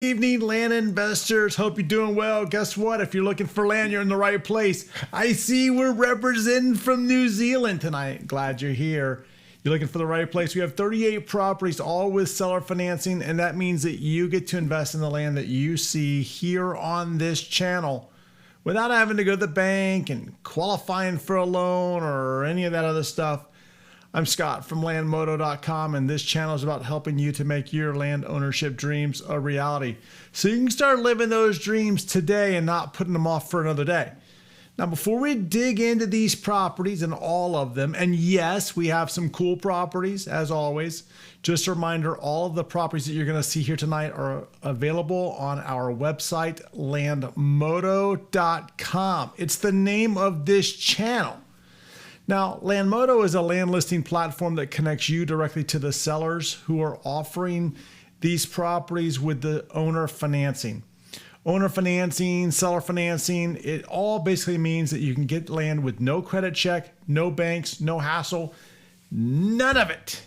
Evening, land investors. Hope you're doing well. Guess what? If you're looking for land, you're in the right place. I see we're representing from New Zealand tonight. Glad you're here. You're looking for the right place. We have 38 properties, all with seller financing, and that means that you get to invest in the land that you see here on this channel without having to go to the bank and qualifying for a loan or any of that other stuff. I'm Scott from landmodo.com, and this channel is about helping you to make your land ownership dreams a reality so you can start living those dreams today and not putting them off for another day. Now, before we dig into these properties and all of them, and yes, we have some cool properties as always, just a reminder, all of the properties that you're going to see here tonight are available on our website, landmodo.com. It's the name of this channel. Now, Landmodo is a land listing platform that connects you directly to the sellers who are offering these properties with the owner financing. Owner financing, seller financing, it all basically means that you can get land with no credit check, no banks, no hassle, none of it.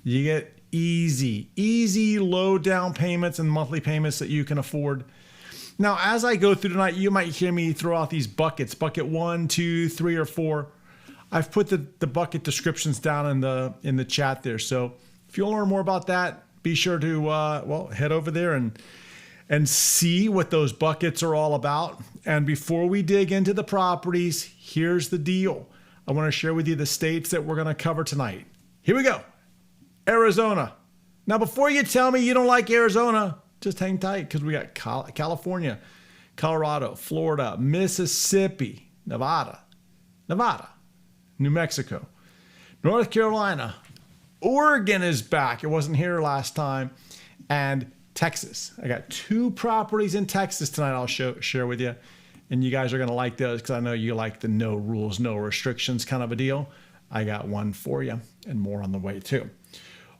You get easy low down payments and monthly payments that you can afford. Now, as I go through tonight, you might hear me throw out these buckets, bucket 1, 2, 3, or 4. I've put the bucket descriptions down in the chat there. So if you want to learn more about that, be sure to head over there and see what those buckets are all about. And before we dig into the properties, here's the deal. I want to share with you the states that we're going to cover tonight. Here we go. Arizona. Now, before you tell me you don't like Arizona, just hang tight because we got California, Colorado, Florida, Mississippi, Nevada, New Mexico, North Carolina, Oregon is back. It wasn't here last time. And Texas. I got 2 properties in Texas tonight I'll share with you. And you guys are going to like those because I know you like the no rules, no restrictions kind of a deal. I got one for you and more on the way too.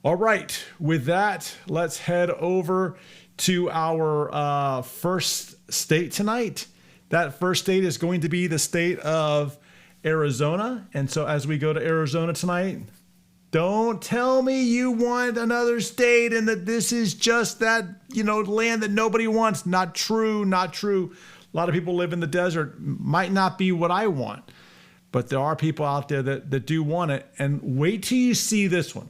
All right. With that, let's head over to our first state tonight. That first state is going to be the state of Arizona. And so as we go to Arizona tonight, don't tell me you want another state and that this is just that, land that nobody wants. Not true, not true. A lot of people live in the desert. Might not be what I want, but there are people out there that do want it. And wait till you see this one.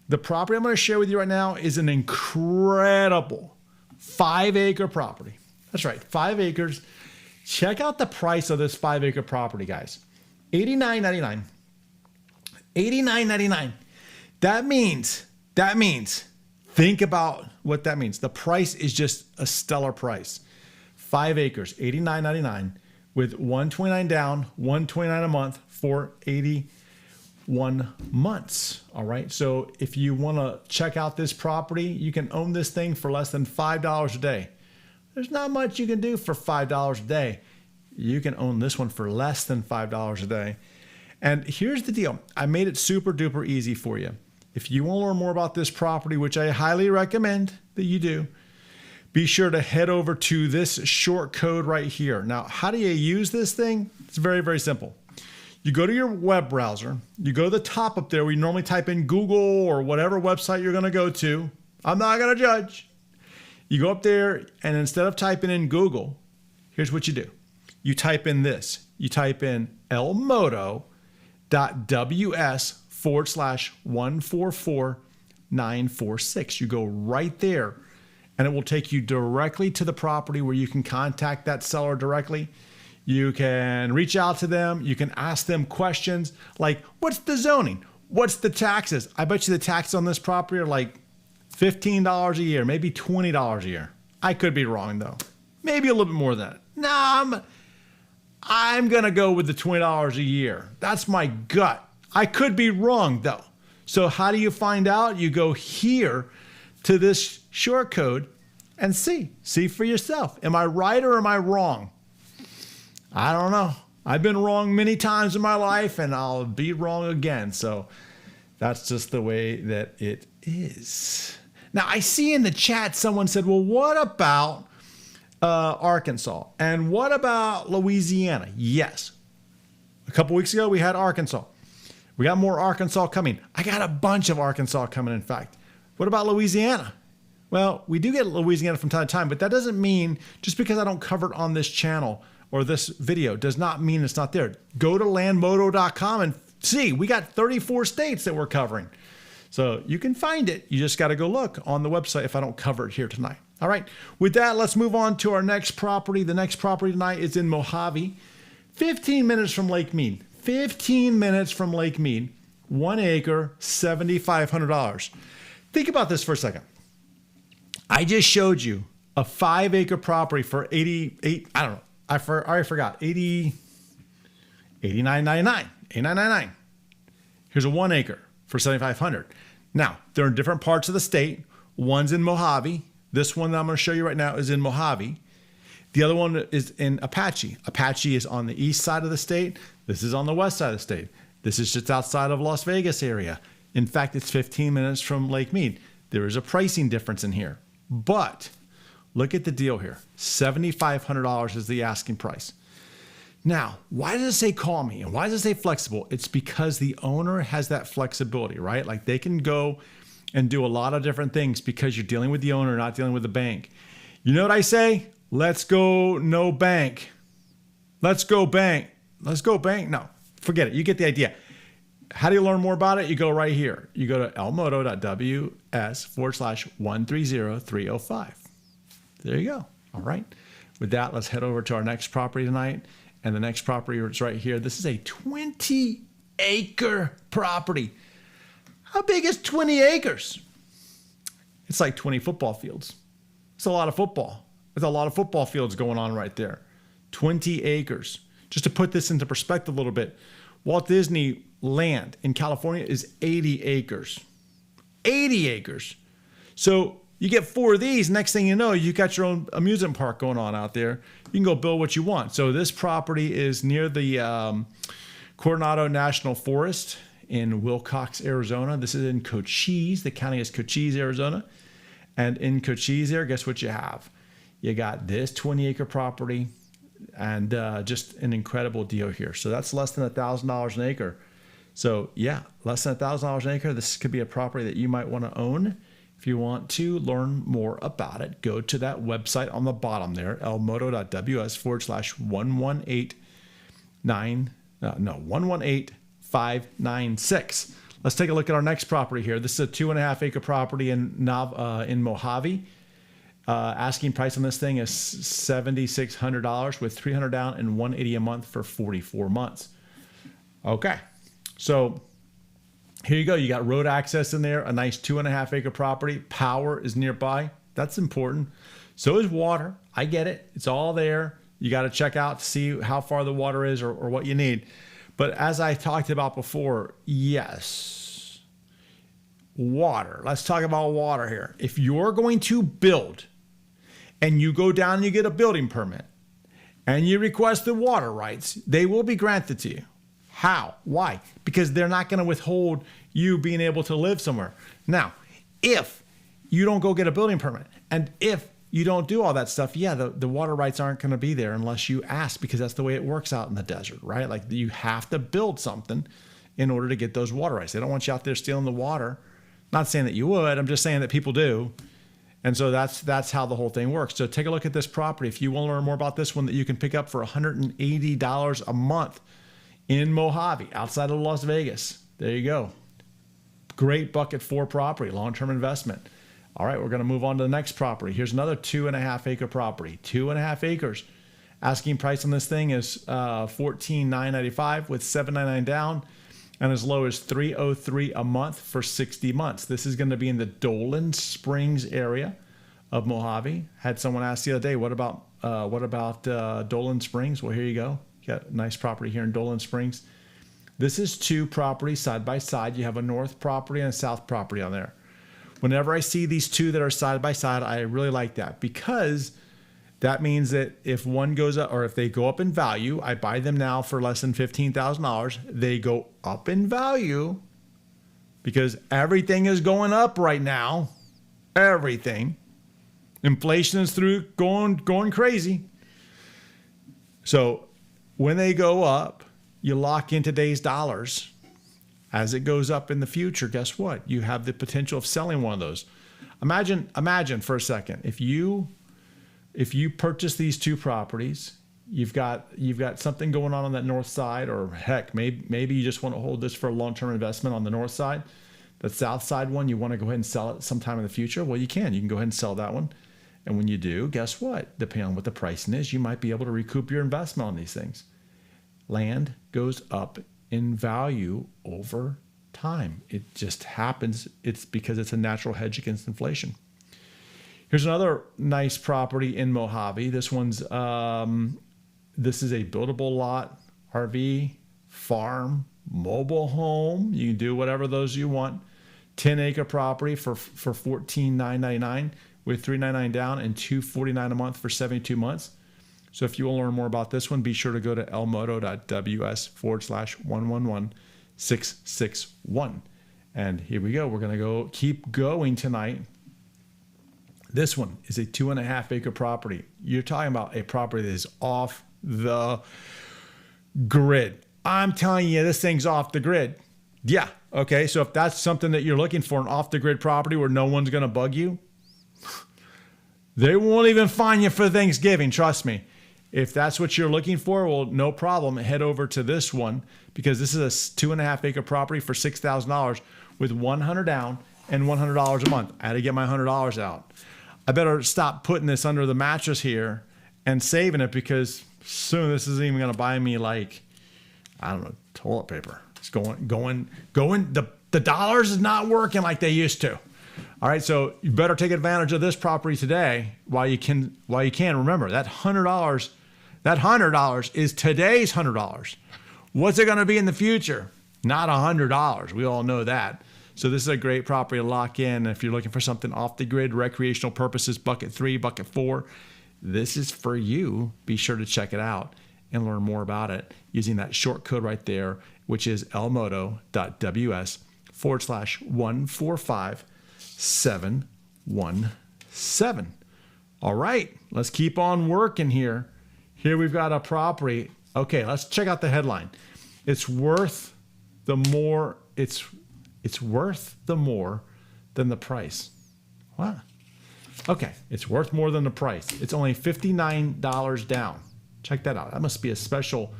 The property I'm going to share with you right now is an incredible 5-acre property. That's right, 5 acres. Check out the price of this 5-acre property, guys. $89.99. $89.99. That means, think about what that means. The price is just a stellar price. 5 acres, $89.99 with $129 down, $129 a month for 81 months. All right. So if you want to check out this property, you can own this thing for less than $5 a day. There's not much you can do for $5 a day. You can own this one for less than $5 a day. And here's the deal. I made it super duper easy for you. If you want to learn more about this property, which I highly recommend that you do, be sure to head over to this short code right here. Now, how do you use this thing? It's very, very simple. You go to your web browser. You go to the top up there where you normally type in Google or whatever website you're going to go to. I'm not going to judge. You go up there, and instead of typing in Google, here's what you do. You type in this. You type in lmodo.ws/144946. You go right there, and it will take you directly to the property where you can contact that seller directly. You can reach out to them. You can ask them questions like, what's the zoning? What's the taxes? I bet you the taxes on this property are like $15 a year, maybe $20 a year. I could be wrong, though. Maybe a little bit more than that. No, I'm going to go with the $20 a year. That's my gut. I could be wrong, though. So how do you find out? You go here to this short code and see for yourself. Am I right or am I wrong? I don't know. I've been wrong many times in my life, and I'll be wrong again. So that's just the way that it is. Now, I see in the chat someone said, well, what about Arkansas? And what about Louisiana? Yes. A couple weeks ago, we had Arkansas. We got more Arkansas coming. I got a bunch of Arkansas coming, in fact. What about Louisiana? Well, we do get Louisiana from time to time, but that doesn't mean just because I don't cover it on this channel or this video does not mean it's not there. Go to landmodo.com and see, we got 34 states that we're covering. So you can find it. You just got to go look on the website if I don't cover it here tonight. All right. With that, let's move on to our next property. The next property tonight is in Mojave, 15 minutes from Lake Mead. 15 minutes from Lake Mead, 1 acre, $7,500. Think about this for a second. I just showed you a 5 acre property for 88, I don't know. I already forgot, 89.99. Here's a 1 acre for $7,500. Now, they're in different parts of the state. One's in Mojave. This one that I'm going to show you right now is in Mojave. The other one is in Apache. Apache is on the east side of the state. This is on the west side of the state. This is just outside of Las Vegas area. In fact, it's 15 minutes from Lake Mead. There is a pricing difference in here. But look at the deal here. $7,500 is the asking price. Now, why does it say call me? And why does it say flexible? It's because the owner has that flexibility, right? Like they can go and do a lot of different things because you're dealing with the owner, not dealing with the bank. You know what I say? Let's go no bank. Let's go bank. Let's go bank. No, forget it. You get the idea. How do you learn more about it? You go right here. You go to elmodo.ws/130305. There you go. All right. With that, let's head over to our next property tonight. And the next property is right here. This is a 20 acre property. How big is 20 acres? It's like 20 football fields. It's a lot of football. There's a lot of football fields going on right there. 20 acres. Just to put this into perspective a little bit, Walt Disney Land in California is 80 acres. 80 acres. So you get 4 of these, next thing you know, you got your own amusement park going on out there. You can go build what you want. So this property is near the Coronado National Forest in Wilcox, Arizona. This is in Cochise. The county is Cochise, Arizona. And in Cochise there, guess what you have? You got this 20 acre property and just an incredible deal here. So that's less than $1,000 an acre. So yeah, less than $1,000 an acre. This could be a property that you might want to own. If you want to learn more about it, go to that website on the bottom there, elmodo.ws/118596. Let's take a look at our next property here. This is a 2.5 acre property in Mojave. Asking price on this thing is $7,600 with $300 down and $180 a month for 44 months. Okay, so here you go. You got road access in there, a nice 2.5 acre property. Power is nearby. That's important. So is water. I get it. It's all there. You got to check out to see how far the water is or what you need. But as I talked about before, yes, water. Let's talk about water here. If you're going to build and you go down and you get a building permit and you request the water rights, they will be granted to you. How? Why? Because they're not going to withhold you being able to live somewhere. Now, if you don't go get a building permit and if you don't do all that stuff, yeah, the water rights aren't going to be there unless you ask, because that's the way it works out in the desert, right? Like you have to build something in order to get those water rights. They don't want you out there stealing the water. Not saying that you would. I'm just saying that people do. And so that's how the whole thing works. So take a look at this property. If you want to learn more about this one, that you can pick up for $180 a month in Mojave, outside of Las Vegas. There you go. Great bucket 4 property, long-term investment. All right, we're going to move on to the next property. Here's another 2.5 acre property, 2.5 acres. Asking price on this thing is $14,995 with $799 down and as low as $303 a month for 60 months. This is going to be in the Dolan Springs area of Mojave. Had someone ask the other day, what about Dolan Springs? Well, here you go. You got a nice property here in Dolan Springs. This is 2 properties side by side. You have a north property and a south property on there. Whenever I see these 2 that are side by side, I really like that, because that means that if one goes up, or if they go up in value, I buy them now for less than $15,000. They go up in value because everything is going up right now. Everything. Inflation is going crazy. So when they go up, you lock in today's dollars. As it goes up in the future, guess what? You have the potential of selling one of those. Imagine for a second, if you purchase these two properties, you've got something going on that north side, or heck, maybe you just want to hold this for a long-term investment on the north side. The south side one, you want to go ahead and sell it sometime in the future. Well, you can go ahead and sell that one. And when you do, guess what? Depending on what the pricing is, you might be able to recoup your investment on these things. Land goes up in value over time. It just happens. It's because it's a natural hedge against inflation. Here's another nice property in Mojave. This one's this is a buildable lot, RV, farm, mobile home. You can do whatever those you want. 10-acre property for $14,999 with $399 down and $249 a month for 72 months. So if you want to learn more about this one, be sure to go to elmodo.ws/111661. And here we go. We're going to keep going tonight. This one is a 2.5-acre property. You're talking about a property that is off the grid. I'm telling you, this thing's off the grid. Yeah. Okay. So if that's something that you're looking for, an off the grid property where no one's going to bug you, they won't even find you for Thanksgiving. Trust me. If that's what you're looking for, well, no problem. Head over to this one, because this is a 2.5-acre property for $6,000 with $100 down and $100 a month. I had to get my $100 out. I better stop putting this under the mattress here and saving it, because soon this isn't even going to buy me, like, I don't know, toilet paper. It's going. The dollars is not working like they used to. All right, so you better take advantage of this property today while you can. Remember, that $100 is today's $100. What's it going to be in the future? Not $100. We all know that. So this is a great property to lock in. If you're looking for something off the grid, recreational purposes, bucket 3, bucket 4, this is for you. Be sure to check it out and learn more about it using that short code right there, which is elmodo.ws/145717. All right, let's keep on working here. Here we've got a property. Okay, let's check out the headline. It's worth the more. It's worth the more than the price. What? Okay, it's worth more than the price. It's only $59 down. Check that out. That must be a special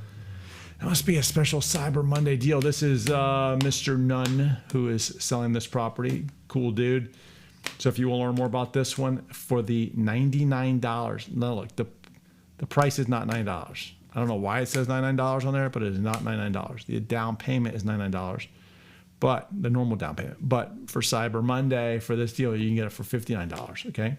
Cyber Monday deal. This is Mr. Nunn who is selling this property. Cool dude. So if you want to learn more about this one, for the $99. No, look, the price is not $9. I don't know why it says $99 on there, but it is not $99. The down payment is $99. But the normal down payment. But for Cyber Monday, for this deal, you can get it for $59. Okay.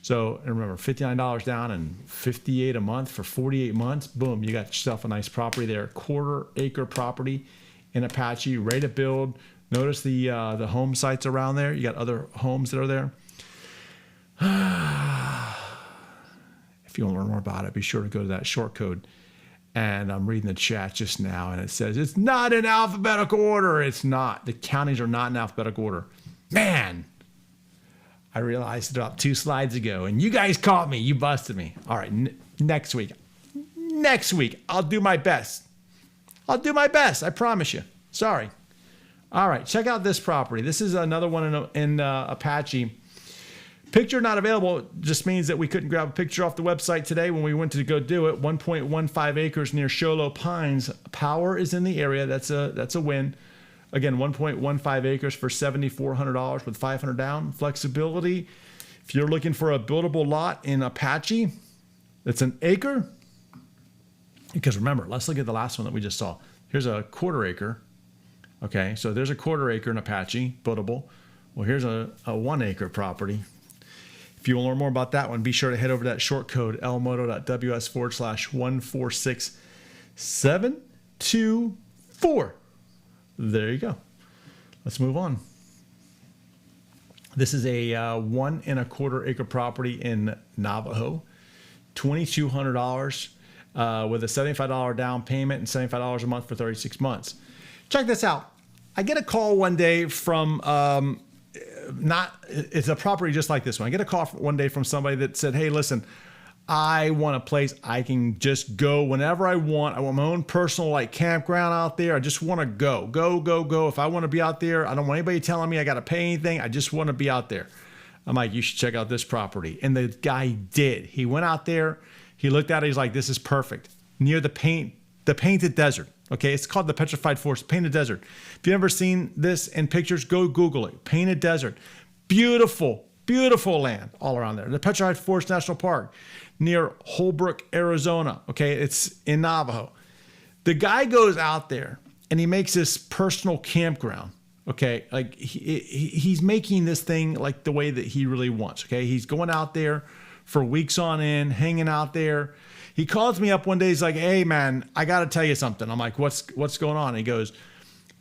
So and remember, $59 down and $58 a month for 48 months. Boom, you got yourself a nice property there. 1/4-acre property in Apache, ready to build. Notice the home sites around there. You got other homes that are there. If you want to learn more about it, be sure to go to that short code. And I'm reading the chat just now, and it says it's not in alphabetical order. It's not. The counties are not in alphabetical order. Man, I realized it about 2 slides ago, and you guys caught me. You busted me. All right, next week, I'll do my best. I promise you. Sorry. All right, check out this property. This is another one in Apache. Picture not available just means that we couldn't grab a picture off the website today when we went to go do it. 1.15 acres near Sholo Pines. Power is in the area. That's a win. Again, 1.15 acres for $7,400 with $500 down. Flexibility. If you're looking for a buildable lot in Apache, that's an acre. Because remember, let's look at the last one that we just saw. Here's a 1/4 acre. Okay, so there's a 1/4 acre in Apache, buildable. Well, here's a 1 acre property. If you want to learn more about that one, be sure to head over to that short code, elmodo.ws/146724. There you go. Let's move on. This is a 1 1/4 acre property in Navajo, $2,200 with a $75 down payment and $75 a month for 36 months. Check this out. I get a call one day from it's a property just like this one. I get a call one day from somebody that said, hey, listen, I want a place I can just go whenever I want. I want my own personal campground out there. I just want to go. If I want to be out there, I don't want anybody telling me I got to pay anything. I just want to be out there. I'm like, you should check out this property. And the guy did. He went out there, he looked at it, he's like, this is perfect. Near the painted desert. Okay, it's called the Petrified Forest, Painted Desert. If you've ever seen this in pictures, go Google it. Painted Desert. Beautiful, beautiful land all around there. The Petrified Forest National Park near Holbrook, Arizona. Okay, it's in Navajo. The guy goes out there and he makes this personal campground. Okay, like he's making this thing like the way that he really wants. Okay, he's going out there for weeks on end, hanging out there. He calls me up one day. He's like, hey, man, I got to tell you something. I'm like, what's going on? And he goes,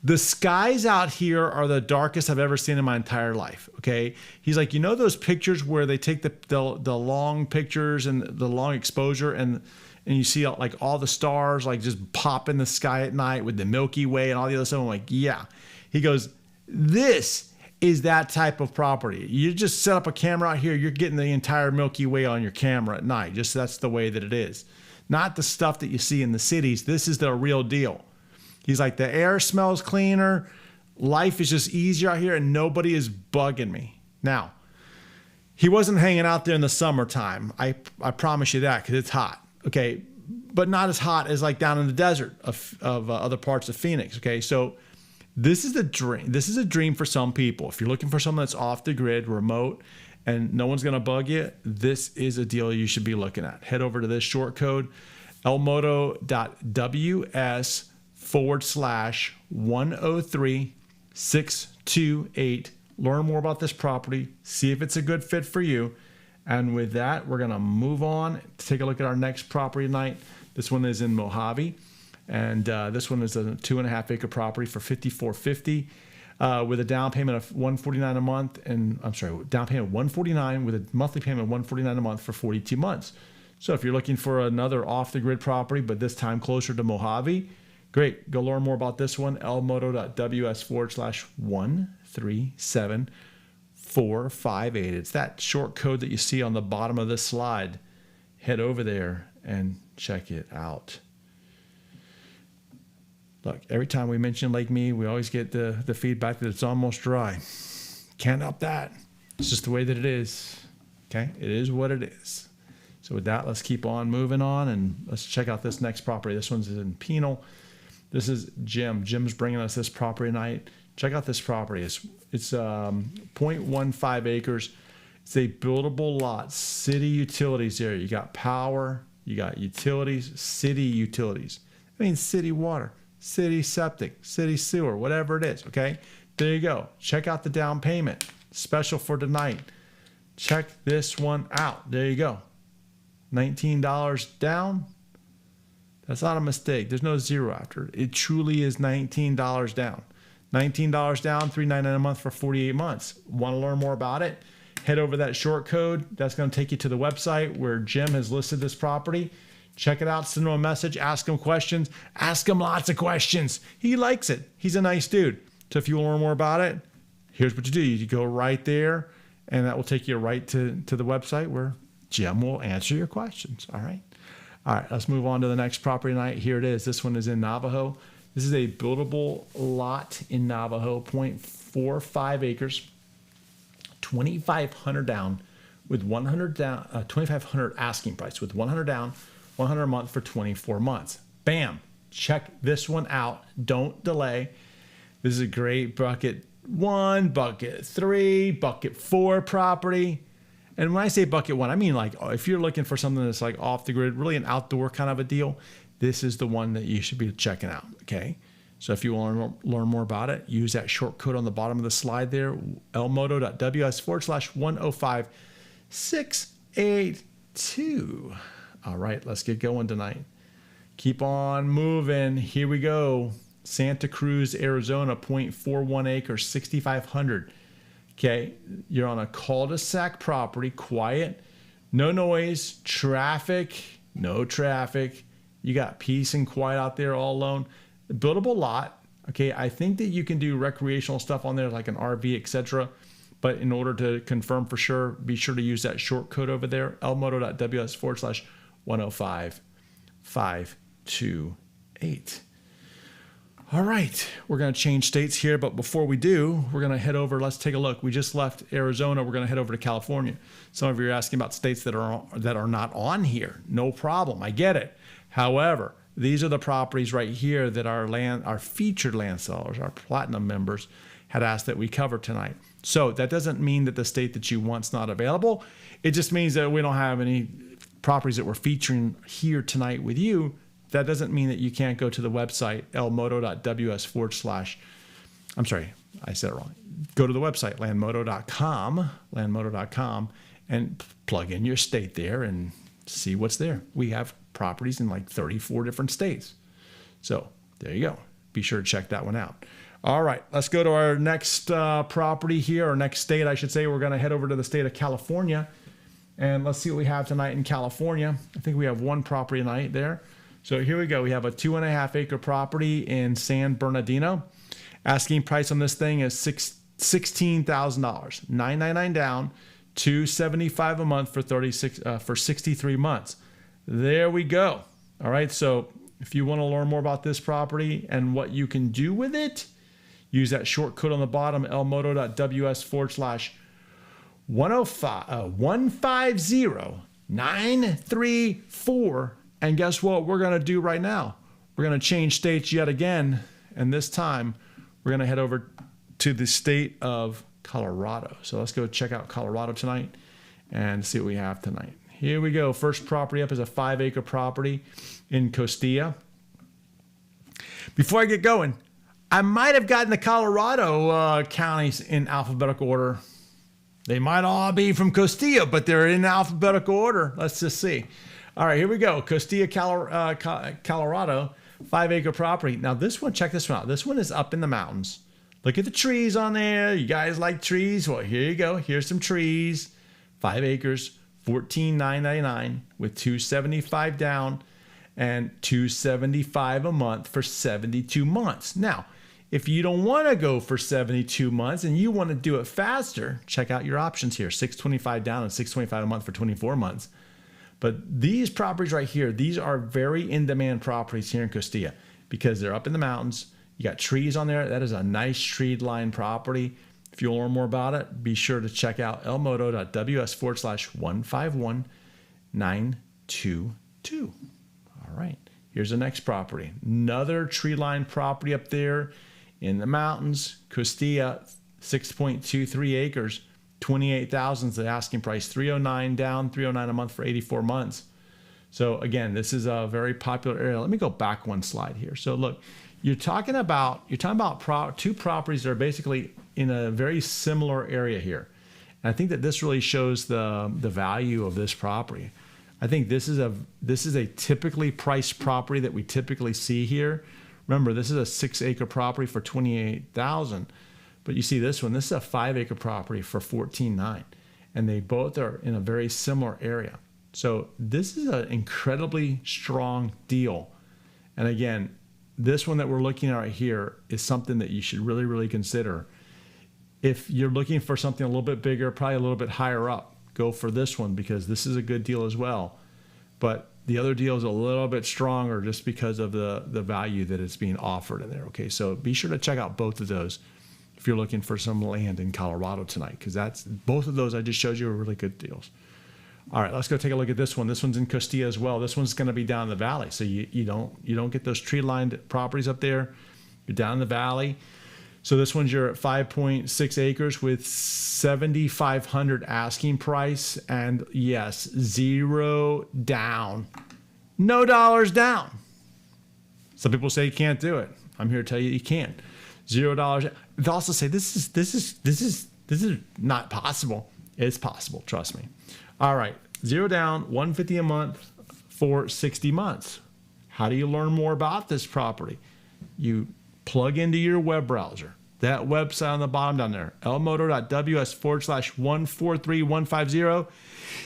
the skies out here are the darkest I've ever seen in my entire life. Okay. He's like, you know, those pictures where they take the long pictures and the long exposure and you see like all the stars like just pop in the sky at night with the Milky Way and all the other stuff. I'm like, yeah. He goes, this is that type of property. You just set up a camera out here, you're getting the entire Milky Way on your camera at night. Just that's the way that it is. Not the stuff that you see in the cities. This is the real deal. He's like, the air smells cleaner. Life is just easier out here and nobody is bugging me. Now, he wasn't hanging out there in the summertime. I promise you that, because it's hot. Okay. But not as hot as like down in the desert of other parts of Phoenix. Okay. So this is a dream. This is a dream for some people. If you're looking for someone that's off the grid, remote, and no one's going to bug you, this is a deal you should be looking at. Head over to this short code, elmodo.ws/103628. Learn more about this property. See if it's a good fit for you. And with that, we're going to move on to take a look at our next property tonight. This one is in Mojave. And this one is a 2.5 acre property for $54.50 with a down payment of $149 a month. And I'm sorry, down payment of $149 with a monthly payment of $149 a month for 42 months. So if you're looking for another off the grid property, but this time closer to Mojave, great. Go learn more about this one. elmodo.ws/137458. It's that short code that you see on the bottom of this slide. Head over there and check it out. Look, every time we mention Lake Mead, we always get the feedback that it's almost dry. Can't help that. It's just the way that it is. Okay? It is what it is. So with that, let's keep on moving on, and let's check out this next property. This one's in Penal. This is Jim. Jim's bringing us this property tonight. Check out this property. It's 0.15 acres. It's a buildable lot. City utilities there. You got power. You got utilities. City utilities. I mean, city water. City septic, city sewer, whatever it is. Okay, there you go. Check out the down payment. Special for tonight. Check this one out. There you go. $19 down. That's not a mistake. There's no zero after it. It truly is $19 down. $19 down, $399 a month for 48 months. Want to learn more about it? Head over that short code. That's going to take you to the website where Jim has listed this property. Check it out, send him a message, ask him questions, ask him lots of questions. He likes it. He's a nice dude. So if you want to learn more about it, here's what you do. You go right there, and that will take you right to the website where Jim will answer your questions. All right. All right, let's move on to the next property tonight. Here it is. This one is in Navajo. This is a buildable lot in Navajo, 0.45 acres, 2,500 down with 100 down, 2,500 asking price with 100 down, 100 a month for 24 months. Bam. Check this one out. Don't delay. This is a great bucket 1, bucket 3, bucket 4 property. And when I say bucket 1, I mean like if you're looking for something that's like off the grid, really an outdoor kind of a deal, this is the one that you should be checking out. Okay. So if you want to learn more about it, use that short code on the bottom of the slide there, elmodo.ws/105682. All right, let's get going tonight. Keep on moving. Here we go. Santa Cruz, Arizona, 0.41 acres, 6,500. Okay, you're on a cul-de-sac property, quiet, no noise, no traffic. You got peace and quiet out there all alone. Buildable lot. Okay, I think that you can do recreational stuff on there like an RV, etc. But in order to confirm for sure, be sure to use that short code over there, elmodo.ws/105528. All right, we're going to change states here, but before we do, we're going to head over. Let's take a look. We just left Arizona. We're going to head over to California. Some of you are asking about states that are not on here. No problem. I get it. However, these are the properties right here that our featured land sellers, our platinum members, had asked that we cover tonight. So that doesn't mean that the state that you want's not available. It just means that we don't have any properties that we're featuring here tonight with you. That doesn't mean that you can't go to the website, lmoto.ws/ I'm sorry, I said it wrong. Go to the website, landmoto.com, and plug in your state there and see what's there. We have properties in like 34 different states. So there you go. Be sure to check that one out. All right, let's go to our next property here, or next state, I should say. We're going to head over to the state of California, and let's see what we have tonight in California. I think we have one property tonight there. So here we go. We have a 2.5 acre property in San Bernardino. Asking price on this thing is $16,000, $999 down, $275 a month for 63 months. There we go. All right. So if you want to learn more about this property and what you can do with it, use that short code on the bottom, lmoto.ws/150-934. And guess what we're going to do right now? We're going to change states yet again. And this time we're going to head over to the state of Colorado. So let's go check out Colorado tonight and see what we have tonight. Here we go. First property up is a 5 acre property in Costilla. Before I get going, I might have gotten the Colorado counties in alphabetical order. They might all be from Costilla, but they're in alphabetical order. Let's just see. All right, here we go. Costilla, Colorado, 5 acre property. Now this one, check this one out. This one is up in the mountains. Look at the trees on there. You guys like trees? Well, here you go. Here's some trees. 5 acres, $14,999 with $275 down and $275 a month for 72 months. Now, if you don't want to go for 72 months and you want to do it faster, check out your options here. $625 down and $625 a month for 24 months. But these properties right here, these are very in-demand properties here in Costilla because they're up in the mountains. You got trees on there. That is a nice tree-lined property. If you want to learn more about it, be sure to check out lmoto.ws/151-922. All right, here's the next property. Another tree-lined property up there in the mountains. Costilla, 6.23 acres. 28,000 is the asking price. 309 down, 309 a month for 84 months. So again, this is a very popular area. Let me go back one slide here. So look, you're talking about two properties that are basically in a very similar area here. And I think that this really shows the value of this property. I think this is a typically priced property that we typically see here. Remember, this is a 6 acre property for 28,000. But you see this one, this is a 5 acre property for $14,900, and they both are in a very similar area. So this is an incredibly strong deal. And again, this one that we're looking at right here is something that you should really, really consider. If you're looking for something a little bit bigger, probably a little bit higher up, go for this one because this is a good deal as well. But the other deal is a little bit stronger just because of the value that is being offered in there. Okay, so be sure to check out both of those if you're looking for some land in Colorado tonight, because both of those I just showed you are really good deals. All right, let's go take a look at this one. This one's in Costilla as well. This one's going to be down in the valley, so you don't get those tree-lined properties up there. You're down in the valley. So this one's your 5.6 acres with 7,500 asking price, and yes, 0 down, no dollars down. Some people say you can't do it. I'm here to tell you you can. $0. They also say this is not possible. It's possible, trust me. All right, 0 down, $150 a month for 60 months. How do you learn more about this property? You plug into your web browser, that website on the bottom down there, lmoto.ws/143-150.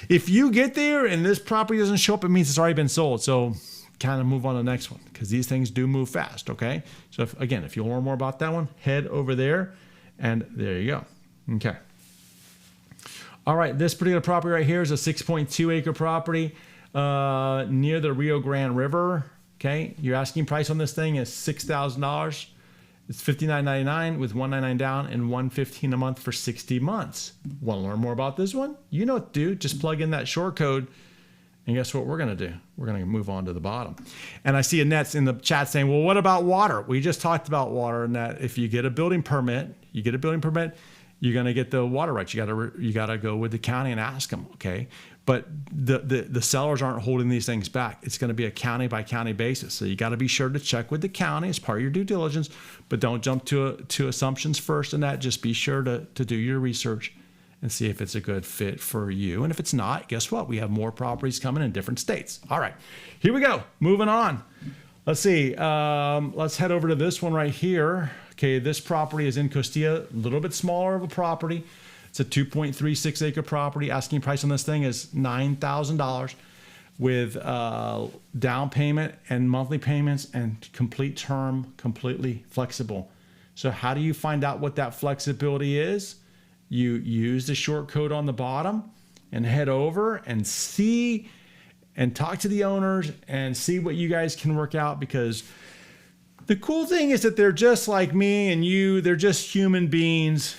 If you get there and this property doesn't show up, it means it's already been sold. So kind of move on to the next one because these things do move fast, okay? So if you learn more about that one, head over there, and there you go. Okay. All right, this particular property right here is a 6.2 acre property near the Rio Grande River. Okay, your asking price on this thing is $6,000 It's $59.99 with $199 down and $115 a month for 60 months. Want to learn more about this one? You know what to do. Just plug in that short code. And guess what we're going to do? We're going to move on to the bottom. And I see Annette's in the chat saying, well, what about water? We just talked about water, and that if you get a building permit, you're going to get the water rights. You got to go with the county and ask them, okay? But the sellers aren't holding these things back. It's going to be a county by county basis. So you got to be sure to check with the county as part of your due diligence, but don't jump to assumptions first in that. Just be sure to do your research and see if it's a good fit for you. And if it's not, guess what? We have more properties coming in different states. All right, here we go. Moving on. Let's see. Let's head over to this one right here. Okay, this property is in Costilla, a little bit smaller of a property. It's a 2.36 acre property. Asking price on this thing is $9,000 with down payment and monthly payments and complete term, completely flexible. So how do you find out what that flexibility is? You use the short code on the bottom and head over and see and talk to the owners and see what you guys can work out, because the cool thing is that they're just like me and you. They're just human beings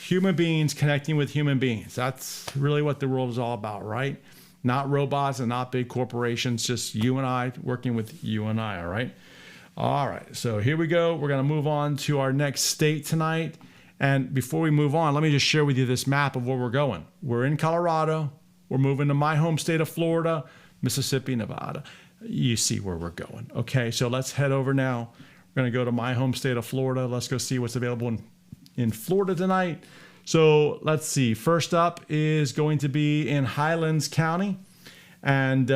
connecting with human beings. That's really what the world is all about, right? Not robots and not big corporations, just you and I working with you and I, all right? All right, so here we go. We're going to move on to our next state tonight. And before we move on, let me just share with you this map of where we're going. We're in Colorado. We're moving to my home state of Florida, Mississippi, Nevada. You see where we're going. Okay, so let's head over now. We're going to go to my home state of Florida. Let's go see what's available in Florida tonight. So let's see. First up is going to be in Highlands County. And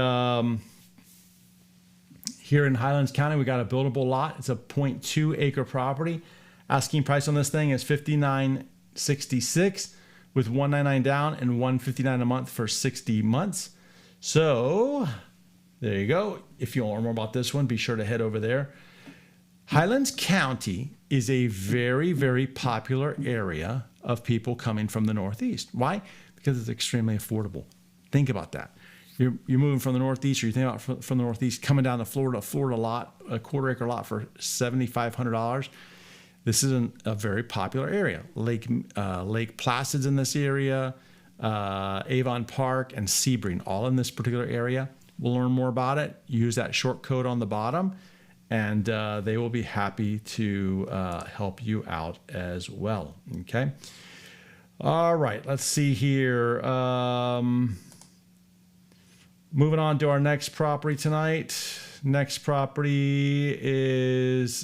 here in Highlands County, we got a buildable lot. It's a 0.2 acre property. Asking price on this thing is $59.66 with $199 down and $159 a month for 60 months. So there you go. If you want to learn more about this one, be sure to head over there. Highlands County is a very, very popular area of people coming from the Northeast. Why? Because it's extremely affordable. Think about that. You're moving from the Northeast, or you're thinking about from the Northeast, coming down to Florida lot, a quarter acre lot for $7,500. This is a very popular area. Lake Placid's in this area, Avon Park, and Sebring, all in this particular area. We'll learn more about it. Use that short code on the bottom, and they will be happy to help you out as well. Okay. All right. Let's see here. Moving on to our next property tonight. Next property is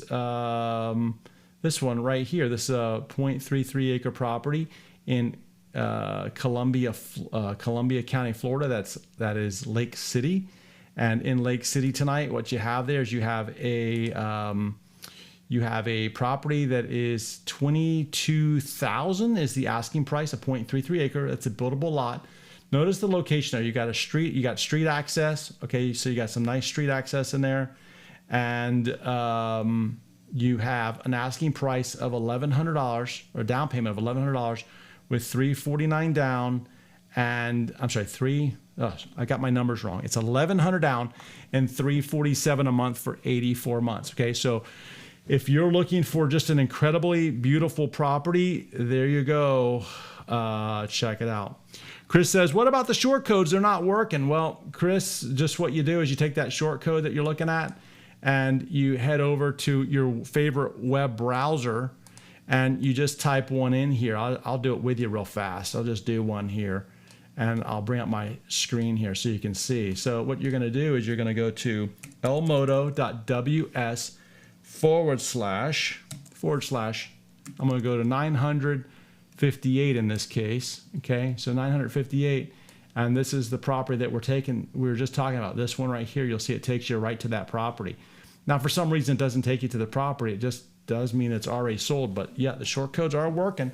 this one right here. This is a 0.33 acre property in Columbia County, Florida. That is Lake City. And in Lake City tonight, what you have there is you have a property that is $22,000 is the asking price, a 0.33 acre. That's a buildable lot. Notice the location there. You got street access. Okay, so you got some nice street access in there, and you have an asking price of $1,100 or a down payment of $1,100 with $349 down, and I'm sorry, I got my numbers wrong. It's $1,100 down and $347 a month for 84 months. Okay, so if you're looking for just an incredibly beautiful property, there you go. Check it out. Chris says, what about the short codes? They're not working. Well, Chris, just what you do is you take that short code that you're looking at and you head over to your favorite web browser and you just type one in here. I'll do it with you real fast. I'll just do one here and I'll bring up my screen here so you can see. So what you're going to do is you're going to go to elmodo.ws// I'm going to go to 958 in this case. Okay, so 958, and this is the property that we were just talking about. This one right here, you'll see it takes you right to that property. Now, for some reason, it doesn't take you to the property. It just does mean it's already sold. But yeah, the short codes are working.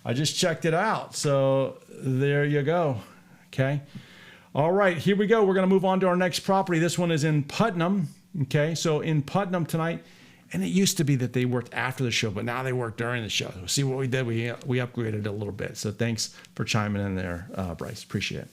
I just checked it out. So there you go. Okay. All right, here we go. We're going to move on to our next property. This one is in Putnam. Okay, so in Putnam tonight, And it used to be that they worked after the show, but now they work during the show. See what we did? We upgraded it a little bit. So thanks for chiming in there, Bryce. Appreciate it.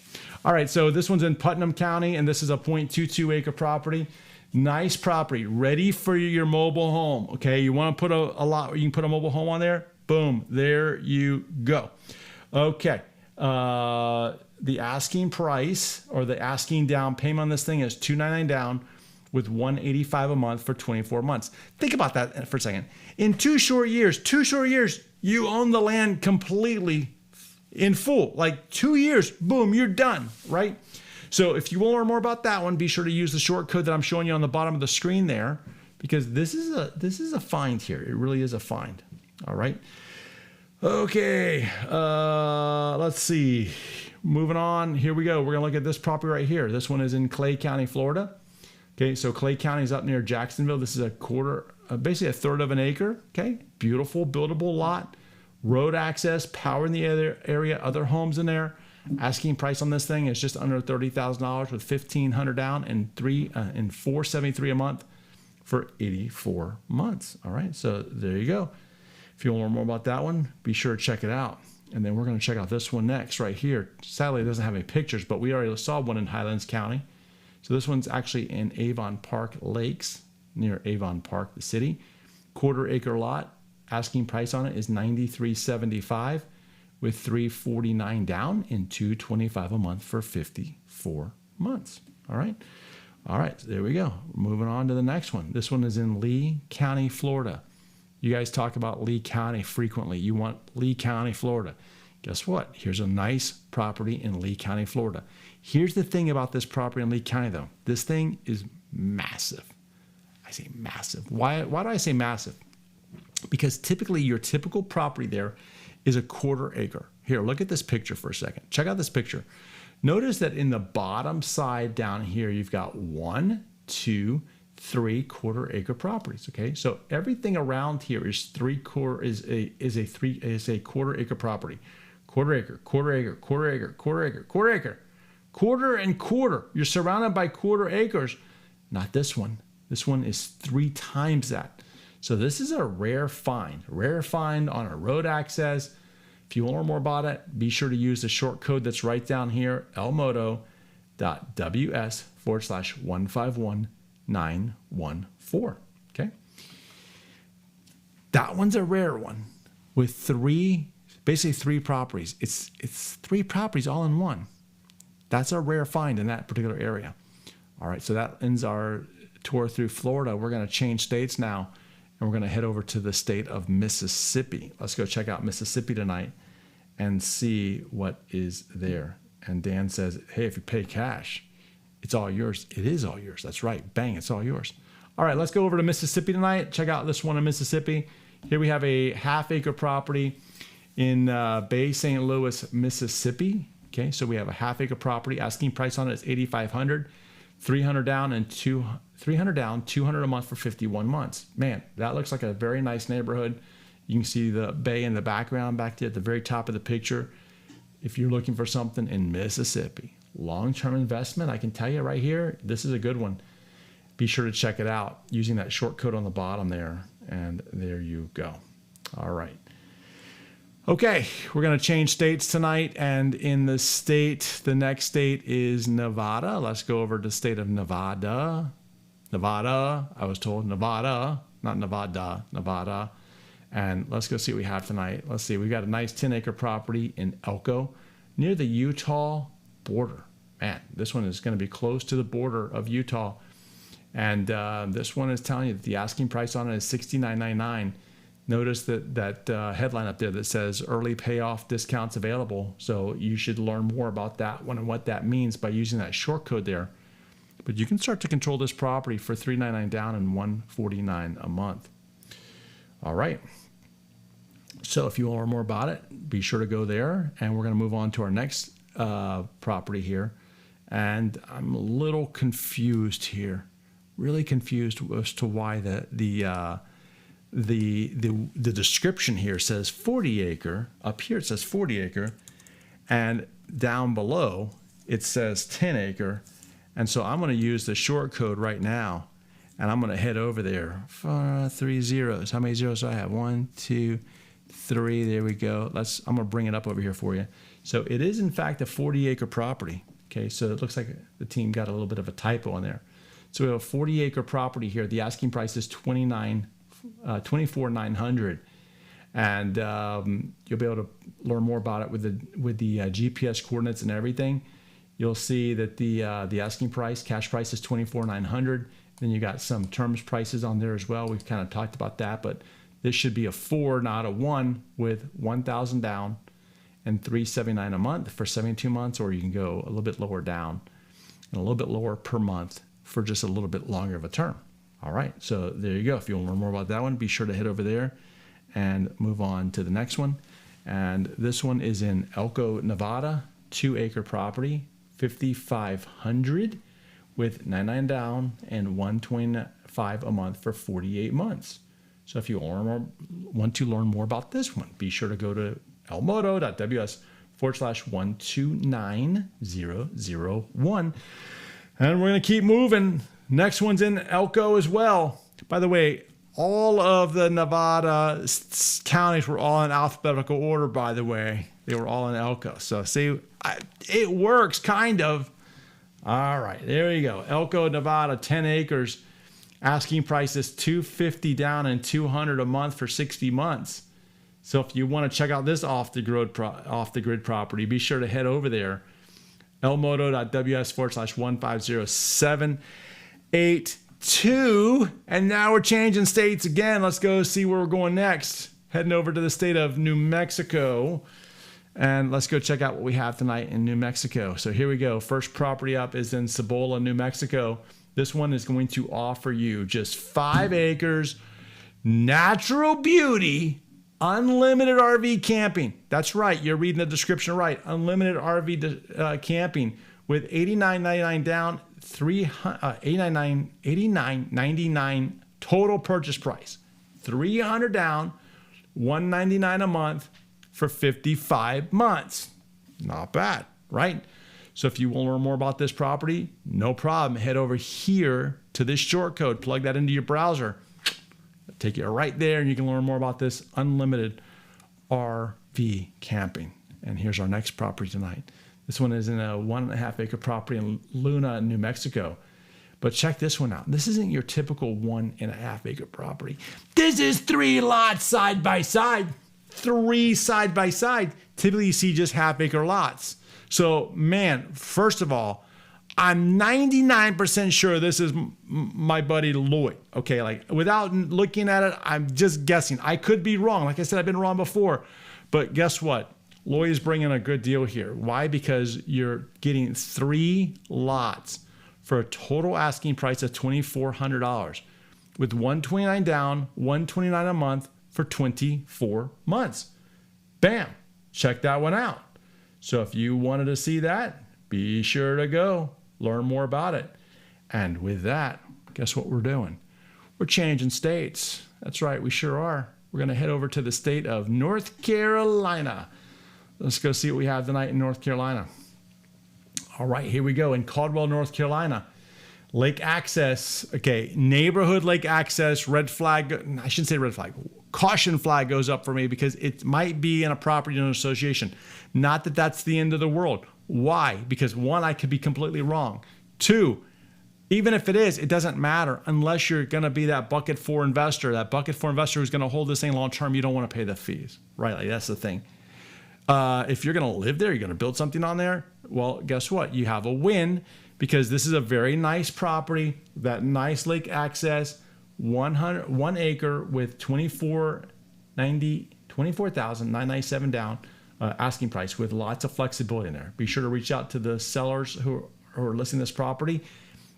All right, so this one's in Putnam County, and this is a 0.22 acre property. Nice property, ready for your mobile home. Okay, you want to put a lot, you can put a mobile home on there. Boom, there you go. Okay, the asking price or the asking down payment on this thing is $299 down with $185 a month for 24 months. Think about that for a second. In 2 short years, you own the land completely in full. Like 2 years, boom, you're done, right? So if you want to learn more about that one, be sure to use the short code that I'm showing you on the bottom of the screen there, because this is a find here. It really is a find. All right. Okay. Let's see. Moving on. Here we go. We're gonna look at this property right here. This one is in Clay County, Florida. Okay, so Clay County is up near Jacksonville. This is basically a third of an acre. Okay, beautiful, buildable lot, road access, power in the other area, other homes in there. Asking price on this thing is just under $30,000 with $1,500 down and $473 a month for 84 months. All right, so there you go. If you want to learn more about that one, be sure to check it out. And then we're going to check out this one next right here. Sadly, it doesn't have any pictures, but we already saw one in Highlands County. So this one's actually in Avon Park Lakes, near Avon Park, the city. 1/4 acre lot. Asking price on it is $93.75 with $349 down and $225 a month for 54 months. All right. All right. So there we go. Moving on to the next one. This one is in Lee County, Florida. You guys talk about Lee County frequently. You want Lee County, Florida. Guess what? Here's a nice property in Lee County, Florida. Here's the thing about this property in Lee County, though. This thing is massive. I say massive. Why do I say massive? Because typically your typical property there is a 1/4 acre. Here, look at this picture for a second. Check out this picture. Notice that in the bottom side down here, you've got 1, 2, 3 1/4 acre properties. Okay, so everything around here is a 1/4 acre property. 1/4 acre, 1/4 acre, 1/4 acre, 1/4 acre, 1/4 acre, 1/4 and 1/4. You're surrounded by 1/4 acres. Not this one. This one is 3 times that. So this is a rare find on a road access. If you want to learn more about it, be sure to use the short code that's right down here, elmodo.ws/151914. Okay. That one's a rare one with basically 3 properties. It's 3 properties all in one. That's a rare find in that particular area. All right, so that ends our tour through Florida. We're going to change states now, and we're going to head over to the state of Mississippi. Let's go check out Mississippi tonight and see what is there. And Dan says, hey, if you pay cash, it's all yours. It is all yours. That's right. Bang, it's all yours. All right, let's go over to Mississippi tonight. Check out this one in Mississippi. Here we have a 1/2 acre property in Bay St. Louis, Mississippi. Okay, so we have a 1/2 acre property. Asking price on it is $8,500, $300 down and $200 down, $200 a month for 51 months. Man, that looks like a very nice neighborhood. You can see the bay in the background back there at the very top of the picture. If you're looking for something in Mississippi, long-term investment, I can tell you right here, this is a good one. Be sure to check it out using that short code on the bottom there. And there you go. All right. Okay, we're going to change states tonight, and in the next state is Nevada. Let's go over to the state of Nevada. Nevada, I was told Nevada, not Nevada, Nevada. And let's go see what we have tonight. Let's see, we got a nice 10-acre property in Elko near the Utah border. Man, this one is going to be close to the border of Utah. And this one is telling you that the asking price on it is $69.99. Notice that headline up there that says early payoff discounts available. So you should learn more about that one and what that means by using that short code there. But you can start to control this property for $399 down and $149 a month. All right. So if you want to learn more about it, be sure to go there. And we're going to move on to our next property here. And I'm a little confused here, really confused as to why the description here says 40 acre. Up here it says 40 acre, and down below it says 10 acre. And so I'm going to use the short code right now, And I'm going to head over there. 3 zeros. How many zeros do I have? 1, 2, 3. There we go. I'm going to bring it up over here for you. So it is, in fact, a 40-acre property. Okay, so it looks like the team got a little bit of a typo on there. So we have a 40-acre property here. The asking price is $24,900. And you'll be able to learn more about it with the GPS coordinates and everything. You'll see that the asking price, cash price, is $24,900. Then you got some terms prices on there as well. We've kind of talked about that, but this should be a 4, not a 1, with $1,000 down and $379 a month for 72 months, or you can go a little bit lower down and a little bit lower per month for just a little bit longer of a term. All right, so there you go. If you want to learn more about that one, be sure to head over there and move on to the next one. And this one is in Elko, Nevada, 2-acre property, $5,500 with $99 down and $125 a month for 48 months. So if you want to learn more about this one, be sure to go to elmodo.ws/129001. And we're going to keep moving. Next one's in Elko as well. By the way, all of the Nevada counties were all in alphabetical order, by the way. They were all in Elko. So see, it works, kind of. All right, there you go. Elko, Nevada, 10 acres. Asking price is $250 down and $200 a month for 60 months. So if you want to check out this off the grid property, be sure to head over there. elmodo.ws/150-782. And now we're changing states again. Let's go see where we're going next. Heading over to the state of New Mexico. And let's go check out what we have tonight in New Mexico. So here we go. First property up is in Cibola, New Mexico. This one is going to offer you just 5 acres, natural beauty, unlimited RV camping. That's right. You're reading the description right. Unlimited RV camping with $89.99 down, $89.99 total purchase price. $300 down, $199 a month for 55 months. Not bad, right? So if you want to learn more about this property, no problem. Head over here to this short code, plug that into your browser. Take you right there, and you can learn more about this unlimited RV camping. And here's our next property tonight. This one is in a 1.5 acre property in Luna, New Mexico. But check this one out. This isn't your typical 1.5 acre property. This is 3 lots side by side. 3 side by side. Typically you see just half-acre lots. So, man, first of all, I'm 99% sure this is my buddy Lloyd. Okay, like without looking at it, I'm just guessing. I could be wrong. Like I said, I've been wrong before. But guess what? Lloyd is bringing a good deal here. Why? Because you're getting 3 lots for a total asking price of $2,400 with $129 down, $129 a month for 24 months. Bam! Check that one out. So if you wanted to see that, be sure to go learn more about it. And with that, guess what we're doing? We're changing states. That's right, we sure are. We're going to head over to the state of North Carolina. Let's go see what we have tonight in North Carolina. All right, here we go. In Caldwell, North Carolina, lake access. Okay, neighborhood lake access, red flag. I shouldn't say red flag. Caution flag goes up for me because it might be in a property owner association. Not that that's the end of the world. Why? Because 1, I could be completely wrong. 2, even if it is, it doesn't matter unless you're going to be that bucket 4 investor. That bucket 4 investor who's going to hold this thing long term. You don't want to pay the fees, right? Like that's the thing. If you're going to live there, you're going to build something on there. Well, guess what? You have a win because this is a very nice property, that nice lake access, 1 acre with $24,997 down asking price with lots of flexibility in there. Be sure to reach out to the sellers who are listing this property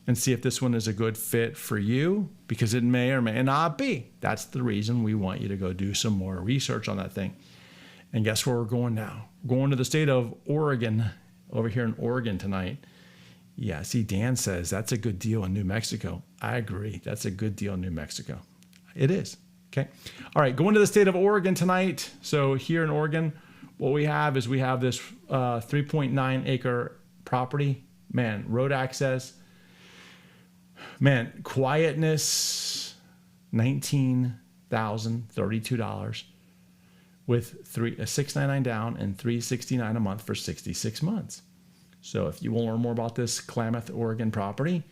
and see if this one is a good fit for you, because it may or may not be. That's the reason we want you to go do some more research on that thing. And guess where we're going now? We're going to the state of Oregon, over here in Oregon tonight. Yeah, see, Dan says that's a good deal in New Mexico. I agree. That's a good deal in New Mexico. It is. Okay. All right, going to the state of Oregon tonight. So here in Oregon, what we have is we have this 3.9 acre property. Man, road access, Man, quietness, $19,032 with $699 down and $369 a month for 66 months. So if you want to learn more about this Klamath, Oregon property,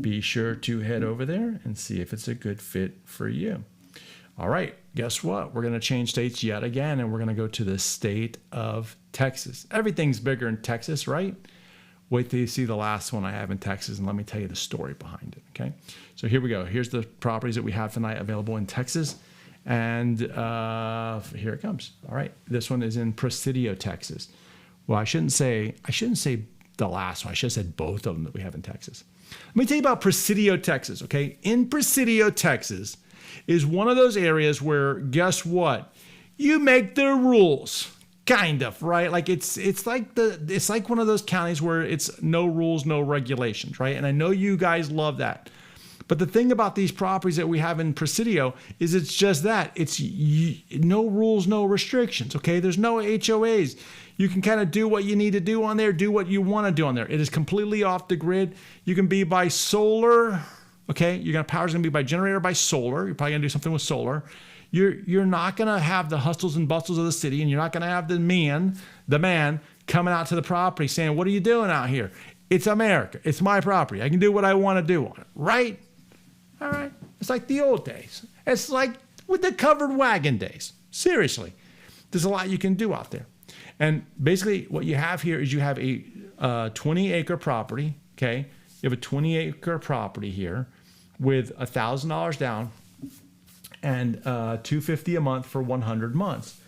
be sure to head over there and see if it's a good fit for you. All right, guess what? We're going to change states yet again, and we're going to go to the state of Texas. Everything's bigger in Texas, right? Wait till you see the last one I have in Texas, and let me tell you the story behind it, okay? So here we go. Here's the properties that we have tonight available in Texas, and here it comes. All right, this one is in Presidio, Texas. Well, I shouldn't say the last one. I should have said both of them that we have in Texas. Let me tell you about Presidio, Texas, okay? In Presidio, Texas is one of those areas where, guess what? You make the rules, kind of, right? Like it's like one of those counties where it's no rules, no regulations, right? And I know you guys love that. But the thing about these properties that we have in Presidio is it's just that. It's no rules, no restrictions, okay? There's no HOAs. You can kind of do what you need to do on there, do what you want to do on there. It is completely off the grid. You can be by solar, okay? Power's gonna be by generator or by solar. You're probably gonna do something with solar. You're not gonna have the hustles and bustles of the city, and you're not gonna have the man coming out to the property saying, "What are you doing out here?" It's America. It's my property. I can do what I want to do on it, right? All right. It's like the old days. It's like with the covered wagon days. Seriously, there's a lot you can do out there. And basically what you have here is you have a 20-acre property, okay? You have a 20-acre property here with $1,000 down and $250 a month for 100 months.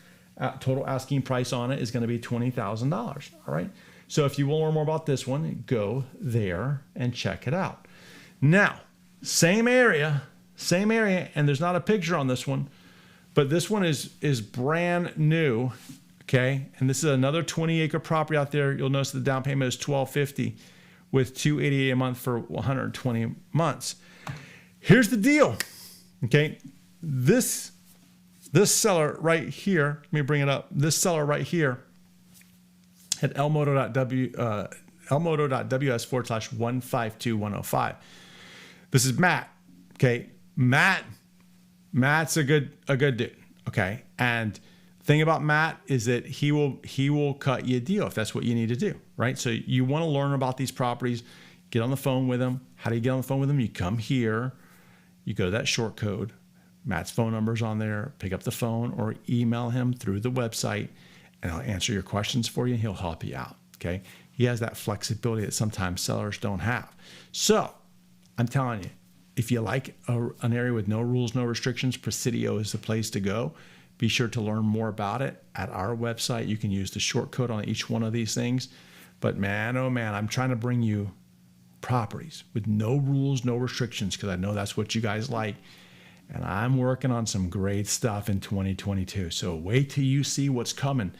Total asking price on it is going to be $20,000, all right? So if you want to learn more about this one, go there and check it out. Now, same area, and there's not a picture on this one, but this one is brand new, okay? And this is another 20-acre property out there. You'll notice the down payment is $1,250 with $288 a month for 120 months. Here's the deal, okay? This seller right here, let me bring it up. This seller right here at elmodo.ws/152-105. This is Matt, okay? Matt's a good dude, okay? And thing about Matt is that he will cut you a deal if that's what you need to do, right? So you want to learn about these properties, get on the phone with him. How do you get on the phone with him? You come here, you go to that short code. Matt's phone number's on there. Pick up the phone or email him through the website, and he'll answer your questions for you, and he'll help you out, okay? He has that flexibility that sometimes sellers don't have. So I'm telling you, if you like an area with no rules, no restrictions, Presidio is the place to go. Be sure to learn more about it at our website. You can use the short code on each one of these things. But man, oh man, I'm trying to bring you properties with no rules, no restrictions, because I know that's what you guys like. And I'm working on some great stuff in 2022. So wait till you see what's coming.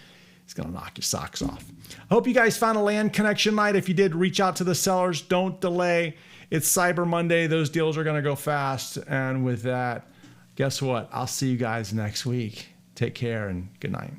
It's going to knock your socks off. I hope you guys found a land connection night. If you did, reach out to the sellers. Don't delay. It's Cyber Monday. Those deals are going to go fast. And with that, guess what? I'll see you guys next week. Take care and good night.